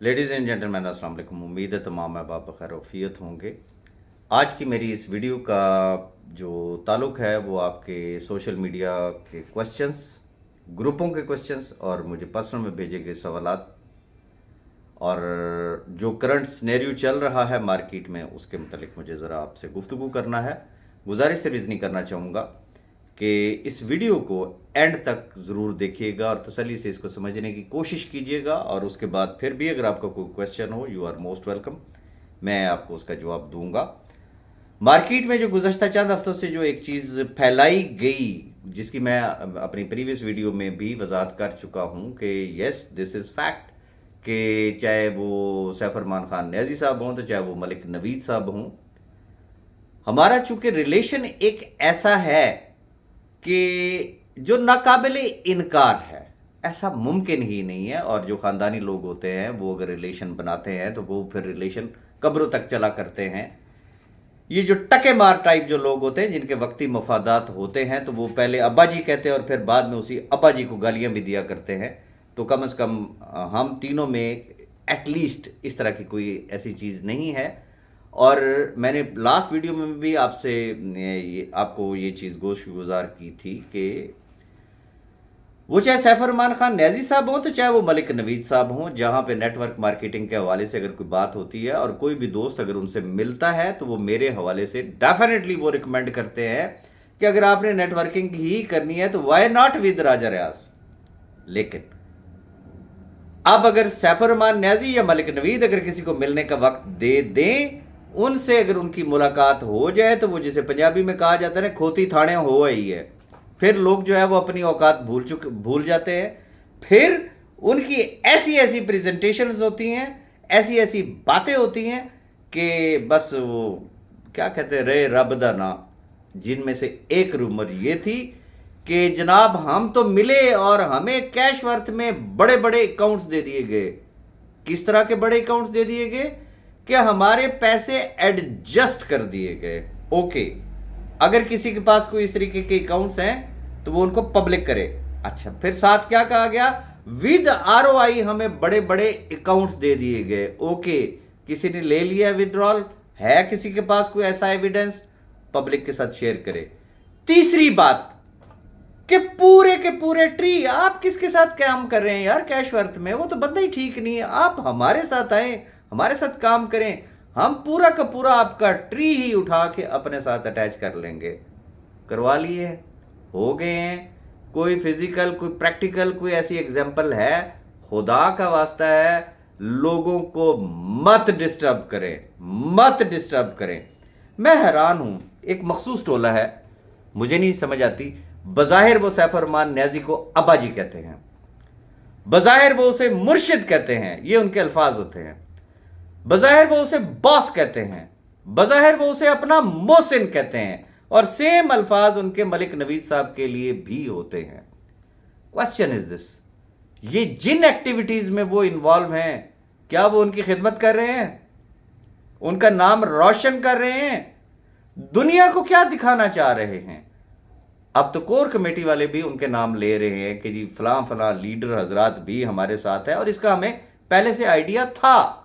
Ladies and gentleman अस्सलाम वालेकुम। उम्मीद है तमाम अहबाब बखैर वफ़ियत होंगे। आज की मेरी इस वीडियो का जो ताल्लुक़ है वो आपके सोशल मीडिया के क्वेश्चंस, ग्रुपों के क्वेश्चंस और मुझे पर्सनल में भेजे गए सवालात और जो करंट सिनेरियो चल रहा है मार्केट में उसके मतलब मुझे ज़रा आपसे गुफ्तगू करना है। गुजारिश सिर्फ इतनी करना चाहूँगा कि इस वीडियो को एंड तक ज़रूर देखिएगा और तसल्ली से इसको समझने की कोशिश कीजिएगा, और उसके बाद फिर भी अगर आपका कोई क्वेश्चन हो, यू आर मोस्ट वेलकम, मैं आपको उसका जवाब दूंगा। मार्केट में जो गुज़श्ता चंद हफ्तों से जो एक चीज़ फैलाई गई, जिसकी मैं अपनी प्रीवियस वीडियो में भी वजाहत कर चुका हूँ कि येस दिस इज़ फैक्ट, कि चाहे वो सैफ अरमान खान न्याजी साहब हों तो चाहे वो मलिक नवीद साहब हों, हमारा चूंकि रिलेशन एक ऐसा है कि जो नाकाबिले इनकार है, ऐसा मुमकिन ही नहीं है। और जो ख़ानदानी लोग होते हैं वो अगर रिलेशन बनाते हैं तो वो फिर रिलेशन कब्रों तक चला करते हैं। ये जो टके मार टाइप जो लोग होते हैं जिनके वक्ती मफादात होते हैं तो वो पहले अब्बा जी कहते हैं और फिर बाद में उसी अब्बा जी को गालियाँ भी दिया करते हैं। तो कम से कम हम तीनों में एटलीस्ट इस तरह की कोई ऐसी चीज़ नहीं है। और मैंने लास्ट वीडियो में भी आपसे आपको ये चीज़ गोशगुजार की थी कि वो चाहे सैफ अरमान खान न्याजी साहब हों तो चाहे वो मलिक नवीद साहब हों, जहाँ पे नेटवर्क मार्केटिंग के हवाले से अगर कोई बात होती है और कोई भी दोस्त अगर उनसे मिलता है तो वो मेरे हवाले से डेफिनेटली वो रिकमेंड करते हैं कि अगर आपने नेटवर्किंग ही करनी है तो वाई नॉट विद राजा रियाज। लेकिन अब अगर सैफ अरमान न्याजी या मलिक नवीद अगर किसी को मिलने का वक्त दे दें, उनसे अगर उनकी मुलाकात हो जाए तो वो जिसे पंजाबी में कहा जाता है ना, खोती थाने हो ही है, फिर लोग जो है वो अपनी औकात भूल जाते हैं। फिर उनकी ऐसी ऐसी प्रेजेंटेशंस होती हैं, ऐसी ऐसी बातें होती हैं कि बस वो क्या कहते हैं, रे रब दा ना। जिनमें से एक रूमर ये थी कि जनाब हम तो मिले और हमें कैश वर्थ में बड़े बड़े अकाउंट्स दे दिए गए। किस तरह के बड़े अकाउंट्स दे दिए गए कि हमारे पैसे एडजस्ट कर दिए गए। ओके, अगर किसी के पास कोई इस तरीके के अकाउंट्स हैं तो वो उनको पब्लिक करे। अच्छा, फिर साथ क्या कहा गया, विद आरओआई हमें बड़े बड़े अकाउंट्स दे दिए गए। ओके, किसी ने ले लिया विड्रॉल, है किसी के पास कोई ऐसा एविडेंस, पब्लिक के साथ शेयर करे। तीसरी बात कि पूरे के पूरे ट्री आप किसके साथ काम कर रहे हैं यार, कैश वर्थ में वो तो बंदा ही ठीक नहीं है, आप हमारे साथ आए, हमारे साथ काम करें, हम पूरा का पूरा आपका ट्री ही उठा के अपने साथ अटैच कर लेंगे। करवा लिए, हो गए हैं। कोई फिजिकल, कोई प्रैक्टिकल, कोई ऐसी एग्जांपल है? खुदा का वास्ता है, लोगों को मत डिस्टर्ब करें, मत डिस्टर्ब करें। मैं हैरान हूं, एक मखसूस टोला है, मुझे नहीं समझ आती। बज़ाहिर वो सैफ अरमान न्याजी को अब्बा जी कहते हैं, बज़ाहिर वो उसे मुर्शिद कहते हैं, ये उनके अल्फाज होते हैं। बज़ाहिर वो उसे बॉस कहते हैं, बज़ाहिर वो उसे अपना मोहसिन कहते हैं, और सेम अल्फाज उनके मलिक नवीद साहब के लिए भी होते हैं। क्वेश्चन इज दिस, ये जिन एक्टिविटीज में वो इन्वॉल्व हैं, क्या वो उनकी खिदमत कर रहे हैं, उनका नाम रोशन कर रहे हैं, दुनिया को क्या दिखाना चाह रहे हैं? अब तो कोर कमेटी वाले भी उनके नाम ले रहे हैं कि जी फलां फलां लीडर हजरात भी हमारे साथ है, और इसका हमें पहले से आइडिया था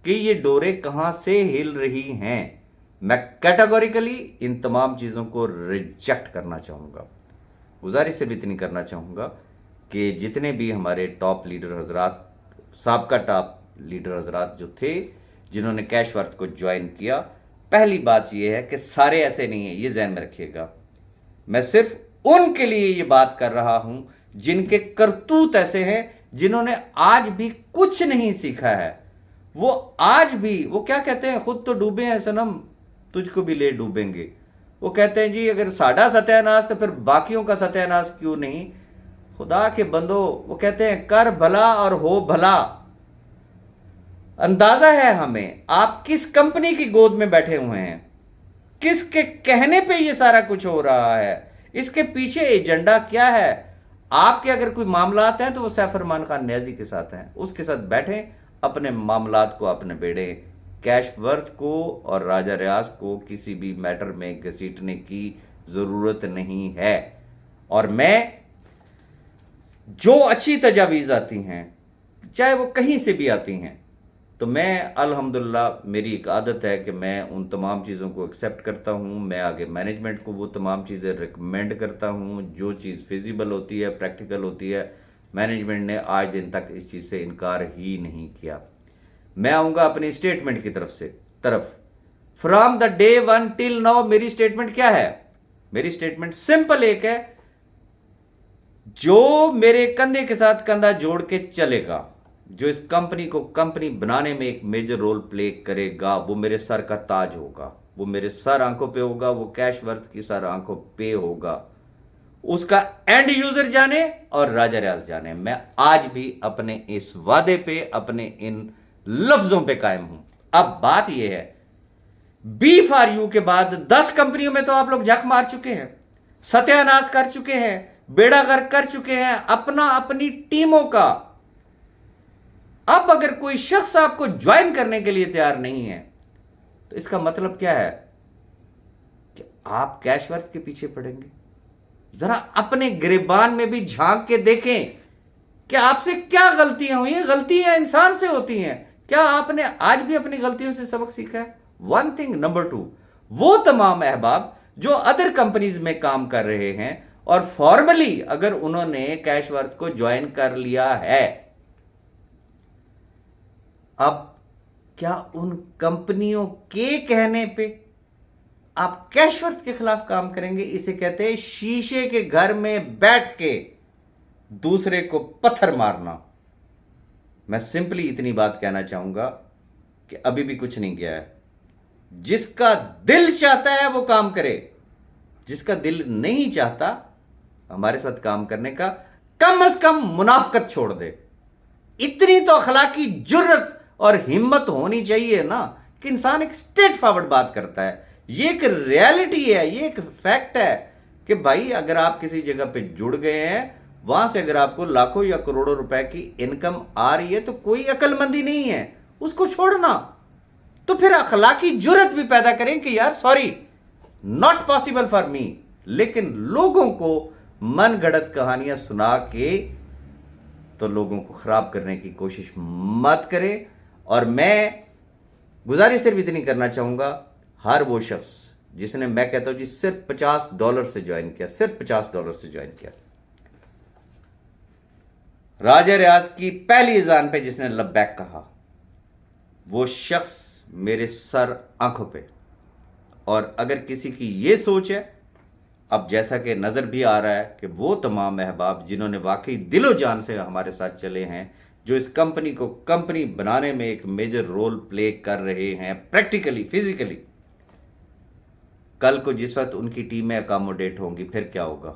कि ये डोरें कहां से हिल रही हैं। मैं कैटेगोरिकली इन तमाम चीज़ों को रिजेक्ट करना चाहूँगा। गुजारिश से भी इतनी करना चाहूँगा कि जितने भी हमारे टॉप लीडर हजरात, साबका टॉप लीडर हजरात जो थे, जिन्होंने कैश वर्थ को ज्वाइन किया, पहली बात यह है कि सारे ऐसे नहीं है, ये ज़हन में रखिएगा। मैं सिर्फ उनके लिए ये बात कर रहा हूं जिनके करतूत ऐसे हैं, जिन्होंने आज भी कुछ नहीं सीखा है। वो आज भी, वो क्या कहते हैं, खुद तो डूबे हैं सनम, तुझको भी ले डूबेंगे। वो कहते हैं जी अगर साडा सत्यानाश तो फिर बाकियों का सत्यानाश क्यों नहीं। खुदा के बंदो, वो कहते हैं कर भला और हो भला। अंदाजा है हमें आप किस कंपनी की गोद में बैठे हुए हैं, किसके कहने पे ये सारा कुछ हो रहा है, इसके पीछे एजेंडा क्या है। आपके अगर कोई मामलात हैं तो वो सैफ अरमान खान न्याजी के साथ हैं, उसके साथ बैठें, अपने मामलात को अपने बेड़े। कैश वर्थ को और राजा रियाज को किसी भी मैटर में घसीटने की जरूरत नहीं है। और मैं जो अच्छी तजावीज़ आती हैं, चाहे वो कहीं से भी आती हैं, तो मैं अल्हम्दुलिल्लाह मेरी एक आदत है कि मैं उन तमाम चीज़ों को एक्सेप्ट करता हूँ। मैं आगे मैनेजमेंट को वो तमाम चीज़ें रिकमेंड करता हूँ जो चीज़ फिजिबल होती है, प्रैक्टिकल होती है। मैनेजमेंट ने आज दिन तक इस चीज़ से इनकार ही नहीं किया। मैं आऊँगा अपनी स्टेटमेंट की तरफ from the day one till now. मेरी स्टेटमेंट क्या है? मेरी स्टेटमेंट सिंपल एक है, जो मेरे कंधे के साथ कंधा जोड़ के चलेगा, जो इस कंपनी को कंपनी बनाने में एक मेजर रोल प्ले करेगा, वो मेरे सर का ताज होगा, वो मेरे सर आंखों पे होगा, वो कैश वर्थ की सर आंखों पे होगा। उसका एंड यूजर जाने और राजा रियाज जाने। मैं आज भी अपने इस वादे पे, अपने इन लफ्जों पे कायम हूं। अब बात यह है, B4U के बाद 10 कंपनियों में तो आप लोग झक मार चुके हैं, सत्यानाश कर चुके हैं, बेड़ा गर्क कर चुके हैं अपना अपनी टीमों का। अब अगर कोई शख्स आपको ज्वाइन करने के लिए तैयार नहीं है तो इसका मतलब क्या है कि आप कैश वर्थ के पीछे पड़ेंगे। जरा अपने गिरेबान में भी झांक के देखें कि आपसे क्या गलतियां हुई हैं। गलतियां इंसान से होती हैं, क्या आपने आज भी अपनी गलतियों से सबक सीखा है? One thing. नंबर 2, वो तमाम अहबाब जो अदर कंपनीज में काम कर रहे हैं और फॉर्मली अगर उन्होंने कैश वर्थ को ज्वाइन कर लिया है, अब क्या उन कंपनियों के कहने पे आप कैश वर्थ के खिलाफ काम करेंगे? इसे कहते हैं शीशे के घर में बैठ के दूसरे को पत्थर मारना। मैं सिंपली इतनी बात कहना चाहूंगा कि अभी भी कुछ नहीं किया है। जिसका दिल चाहता है वो काम करे, जिसका दिल नहीं चाहता हमारे साथ काम करने का, कम से कम मुनाफकत छोड़ दे। इतनी तो अखलाकी जुर्रत और हिम्मत होनी चाहिए ना कि इंसान एक स्ट्रेट फॉरवर्ड बात करता है। ये एक रियलिटी है, ये एक फैक्ट है कि भाई अगर आप किसी जगह पे जुड़ गए हैं, वहां से अगर आपको लाखों या करोड़ों रुपए की इनकम आ रही है तो कोई अक्लमंदी नहीं है उसको छोड़ना। तो फिर अखलाकी जुर्रत भी पैदा करें कि यार sorry, not possible for me. लेकिन लोगों को मन गढ़ंत कहानियां सुना के तो लोगों को खराब करने की कोशिश मत करें। और मैं गुजारिश सिर्फ इतनी करना चाहूंगा, हर वो शख्स जिसने, मैं कहता हूं जी, सिर्फ $50 से ज्वाइन किया, सिर्फ $50 से ज्वाइन किया, राजा रियाज की पहली अजान पे जिसने लब्बैक कहा, वो शख्स मेरे सर आंखों पे। और अगर किसी की ये सोच है, अब जैसा कि नजर भी आ रहा है कि वो तमाम अहबाब जिन्होंने वाकई दिलो जान से हमारे साथ चले हैं, जो इस कंपनी को कंपनी बनाने में एक मेजर रोल प्ले कर रहे हैं प्रैक्टिकली, फिजिकली, कल को जिस वक्त उनकी टीमें अकोमोडेट होंगी फिर क्या होगा?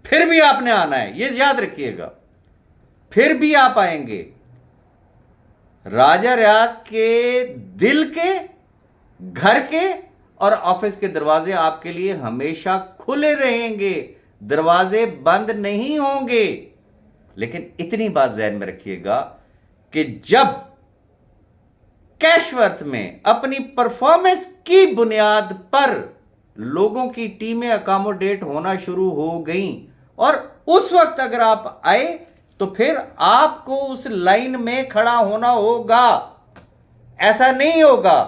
फिर भी आपने आना है, ये याद रखिएगा, फिर भी आप आएंगे। राजा रियाज के दिल के, घर के और ऑफिस के दरवाजे आपके लिए हमेशा खुले रहेंगे, दरवाजे बंद नहीं होंगे। लेकिन इतनी बात ज़हन में रखिएगा कि जब कैश वर्थ में अपनी परफॉर्मेंस की बुनियाद पर लोगों की टीमें अकोमोडेट होना शुरू हो गई और उस वक्त अगर आप आए तो फिर आपको उस लाइन में खड़ा होना होगा। ऐसा नहीं होगा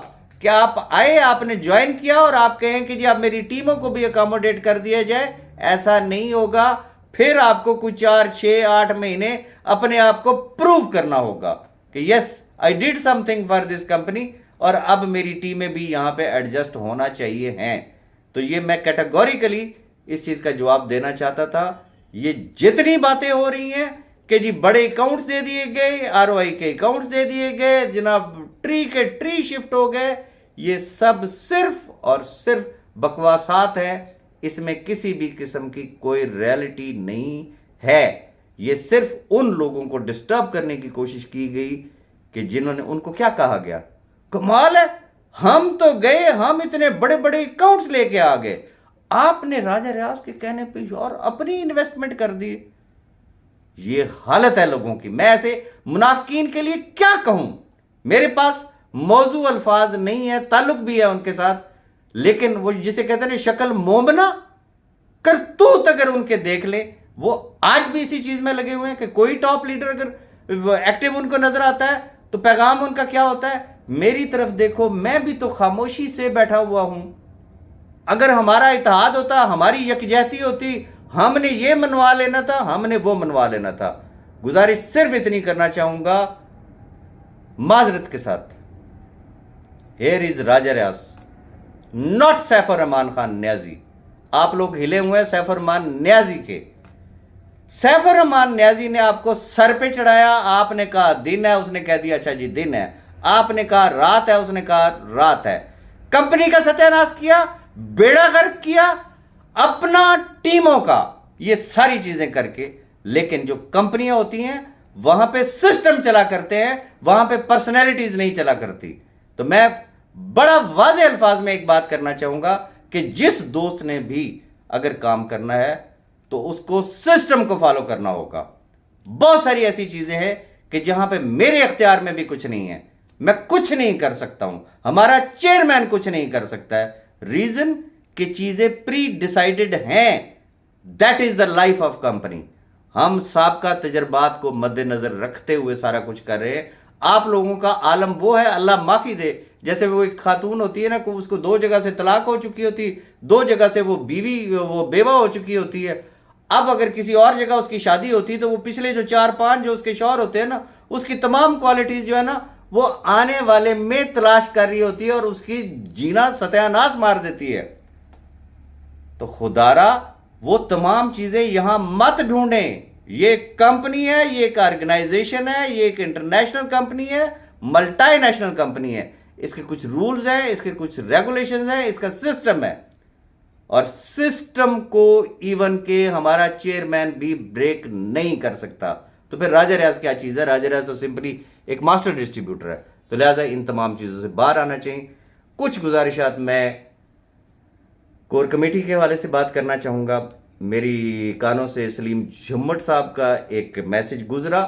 कि आप आए, आपने ज्वाइन किया और आप कहें कि जी आप मेरी टीमों को भी अकोमोडेट कर दिया जाए। ऐसा नहीं होगा। फिर आपको कुछ 4, 6, 8 महीने अपने आप को प्रूव करना होगा कि yes I did something for this company और अब मेरी टीमें भी यहां पे एडजस्ट होना चाहिए हैं। तो ये मैं कैटेगोरिकली इस चीज का जवाब देना चाहता था। ये जितनी बातें हो रही हैं कि जी बड़े अकाउंट्स दे दिए गए, ROI के अकाउंट्स दे दिए गए, जनाब ट्री के ट्री शिफ्ट हो गए, ये सब सिर्फ और सिर्फ बकवासात है। इसमें किसी भी किस्म की कोई रियलिटी नहीं है। ये सिर्फ उन लोगों को डिस्टर्ब करने की कोशिश की गई कि जिन्होंने, उनको क्या कहा गया, कमाल है, हम तो गए, हम इतने बड़े बड़े अकाउंट्स लेके आ गए, आपने राजा रियाज के कहने पे और अपनी इन्वेस्टमेंट कर दी। ये हालत है लोगों की। मैं ऐसे मुनाफिकीन के लिए क्या कहूं? मेरे पास मौजू अल्फाज नहीं है, ताल्लुक भी है उनके साथ, लेकिन वो जिसे कहते हैं शक्ल मोमना, करतूत अगर उनके देख ले, वो आज भी इसी चीज में लगे हुए हैं कि कोई टॉप लीडर अगर एक्टिव उनको नजर आता है तो पैगाम उनका क्या होता है, मेरी तरफ देखो, मैं भी तो खामोशी से बैठा हुआ हूं। अगर हमारा इत्तेहाद होता, हमारी यकजहती होती, हमने ये मनवा लेना था, हमने वो मनवा लेना था। गुजारिश सिर्फ इतनी करना चाहूंगा माजरत के साथ, here is Raja Riyaz, not Saif Rahman Khan Niazi. आप लोग हिले हुए हैं सैफ रहमान न्याजी के। सैफ रहमान न्याजी ने आपको सर पे चढ़ाया, आपने कहा दिन है, उसने कह दिया अच्छा जी दिन है। आपने कहा रात है, उसने कहा रात है। कंपनी का सत्यानाश किया, बेड़ा गर्क किया, अपना टीमों का, ये सारी चीजें करके। लेकिन जो कंपनियां होती हैं वहां पे सिस्टम चला करते हैं, वहां पे पर्सनैलिटीज नहीं चला करती। तो मैं बड़ा वाज़े अल्फाज में एक बात करना चाहूंगा कि जिस दोस्त ने भी अगर काम करना है तो उसको सिस्टम को फॉलो करना होगा। बहुत सारी ऐसी चीजें हैं कि जहां पे मेरे इख्तियार में भी कुछ नहीं है, मैं कुछ नहीं कर सकता हूं, हमारा चेयरमैन कुछ नहीं कर सकता है। रीजन कि चीजें प्री डिसाइडेड हैं। That is the life of company. हम साबका तजर्बात को मद्देनजर रखते हुए सारा कुछ कर रहे हैं। आप लोगों का आलम वो है, अल्लाह माफी दे, जैसे वो एक खातून होती है ना, को उसको 2 जगह से तलाक हो चुकी होती, 2 जगह से वो बेवा हो चुकी होती है। अब अगर किसी और जगह उसकी शादी होती तो वो पिछले जो 4-5 जो उसके शौहर होते हैं ना, उसकी तमाम क्वालिटीज जो है ना, वो आने वाले में तलाश कर रही होती है और उसकी जीना सत्यानाश मार देती है। तो खुदारा वो तमाम चीजें यहां मत ढूंढें। ये कंपनी है, ये एक ऑर्गेनाइजेशन है, ये एक इंटरनेशनल कंपनी है, मल्टीनेशनल कंपनी है। इसके कुछ रूल्स हैं, इसके कुछ रेगुलेशंस हैं, इसका सिस्टम है। और सिस्टम को इवन के हमारा चेयरमैन भी ब्रेक नहीं कर सकता। तो फिर राजा रियाज क्या चीज है? राजा रियाज तो सिंपली एक मास्टर डिस्ट्रीब्यूटर है। तो लिहाजा इन तमाम चीजों से बाहर आना चाहिए। कुछ गुजारिशात मैं कोर कमेटी के हवाले से बात करना चाहूंगा। मेरी कानों से सलीम झुम्मट साहब का एक मैसेज गुजरा,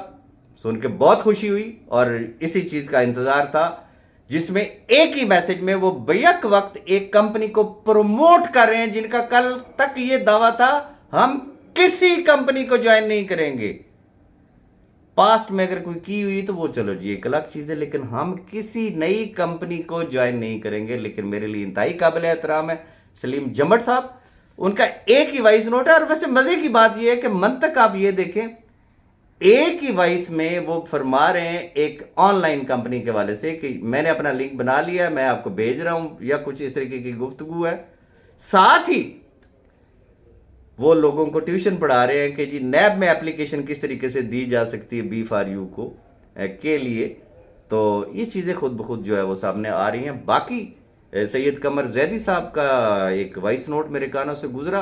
सुन के बहुत खुशी हुई और इसी चीज का इंतजार था, जिसमें एक ही मैसेज में वो बैक वक्त एक कंपनी को प्रमोट कर रहे हैं जिनका कल तक ये दावा था हम किसी कंपनी को ज्वाइन नहीं करेंगे। पास्ट में अगर कोई की हुई तो वो चलो जी एक अलग चीज है, लेकिन हम किसी नई कंपनी को ज्वाइन नहीं करेंगे। लेकिन मेरे लिए इंतहाई काबिल एहतराम है सलीम झुम्मट साहब, उनका एक ही वॉइस नोट है। और वैसे मजे की बात यह है कि मंतक आप ये देखें, एक ही वॉइस में वो फरमा रहे हैं एक ऑनलाइन कंपनी के वाले से कि मैंने अपना लिंक बना लिया, मैं आपको भेज रहा हूं, या कुछ इस तरीके की गुफ्तगू है। साथ ही वो लोगों को ट्यूशन पढ़ा रहे हैं कि जी नैब में एप्लीकेशन किस तरीके से दी जा सकती है B4U को के लिए। तो ये चीज़ें खुद ब खुद जो है वो सामने आ रही हैं। बाकी सैयद कमर जैदी साहब का एक वॉइस नोट मेरे कानों से गुजरा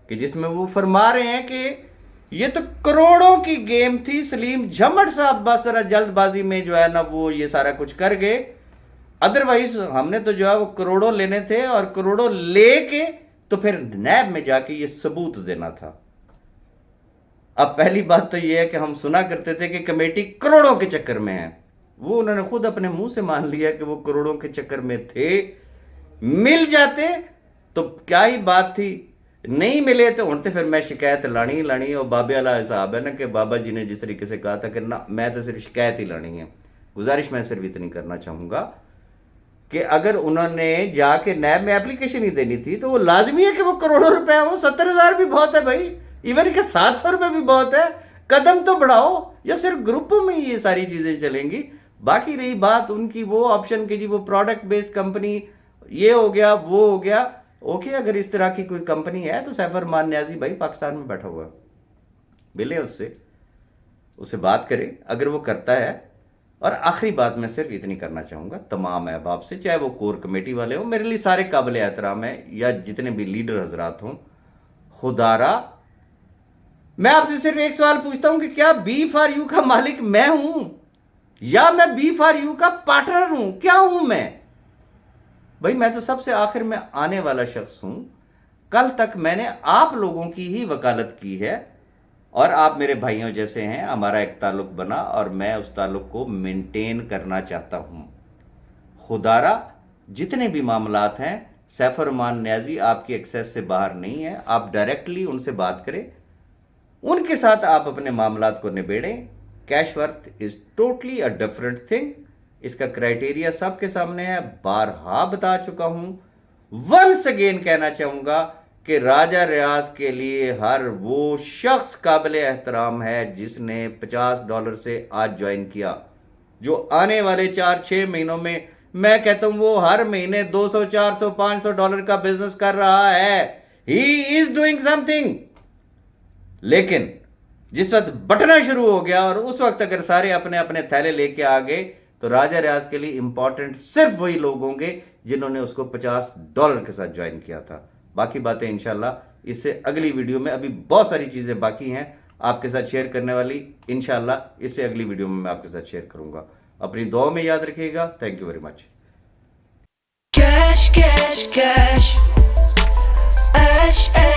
कि जिसमें वो फरमा रहे हैं कि ये तो करोड़ों की गेम थी, सलीम झुम्मट साहब बस जरा जल्दबाजी में जो है ना वो ये सारा कुछ कर गए, अदरवाइज हमने तो जो है वो करोड़ों लेने थे और करोड़ों लेके तो फिर नैब में जाके ये सबूत देना था। अब पहली बात तो ये है कि हम सुना करते थे कि कमेटी करोड़ों के चक्कर में है, वो उन्होंने खुद अपने मुंह से मान लिया कि वो करोड़ों के चक्कर में थे। मिल जाते तो क्या ही बात थी, नहीं मिले तो उनते फिर मैं शिकायत लानी और बाबे वाला हिसाब है ना कि बाबा जी ने जिस तरीके से कहा था कि ना मैं तो सिर्फ शिकायत ही लानी है। गुजारिश मैं सिर्फ इतनी करना चाहूंगा कि अगर उन्होंने जाके नैब में एप्लीकेशन ही देनी थी तो वो लाजमी है कि वो करोड़ों रुपए, वो 70,000 भी बहुत है भाई, इवन के 700 रुपए भी बहुत है। कदम तो बढ़ाओ, या सिर्फ ग्रुपों में ही ये सारी चीजें चलेंगी। बाकी रही बात उनकी वो ऑप्शन की जी वो प्रोडक्ट बेस्ड कंपनी, ये हो गया वो हो गया, ओके अगर इस तरह की कोई कंपनी है तो सैफ रहमान न्याजी भाई पाकिस्तान में बैठा हुआ है, मिले उससे बात करें अगर वो करता है। और आखिरी बात मैं सिर्फ इतनी करना चाहूंगा तमाम अहबाब से, चाहे वो कोर कमेटी वाले हो, मेरे लिए सारे काबिल एहतराम है, या जितने भी लीडर हजरात हों, खुदारा मैं आपसे सिर्फ एक सवाल पूछता हूं कि क्या B4U का मालिक मैं हूं या मैं B4U का पार्टनर हूं? क्या हूं मैं भाई? मैं तो सबसे आखिर में आने वाला शख्स हूं। कल तक मैंने आप लोगों की ही वकालत की है और आप मेरे भाइयों जैसे हैं, हमारा एक ताल्लुक बना और मैं उस ताल्लुक को मेंटेन करना चाहता हूं। खुदारा जितने भी मामलात हैं सैफ रहमान न्याजी आपकी एक्सेस से बाहर नहीं है, आप डायरेक्टली उनसे बात करें, उनके साथ आप अपने मामलात को निबेड़ें। Cash worth is totally a different thing. इसका क्राइटेरिया सबके सामने है, बारहा बता चुका हूं। वंस अगेन कहना चाहूंगा कि राजा रियाज के लिए हर वो शख्स काबिल एहतराम है जिसने $50 से आज ज्वाइन किया, जो आने वाले 4-6 महीनों में मैं कहता हूं वो हर महीने $200, $400, $500 का बिजनेस कर रहा है। He is doing something. लेकिन जिस वक्त बटना शुरू हो गया और उस वक्त अगर सारे अपने अपने थैले लेके आ गए तो राजा रियाज के लिए इंपॉर्टेंट सिर्फ वही लोग होंगे जिन्होंने उसको $50 के साथ ज्वाइन किया था। बाकी बातें इंशाल्लाह इससे अगली वीडियो में, अभी बहुत सारी चीजें बाकी हैं आपके साथ शेयर करने वाली। इंशाल्लाह इससे अगली वीडियो में मैं आपके साथ शेयर करूंगा। अपनी दुआ में याद रखिएगा। Thank you very much. Cash, cash, cash. Ash, ash.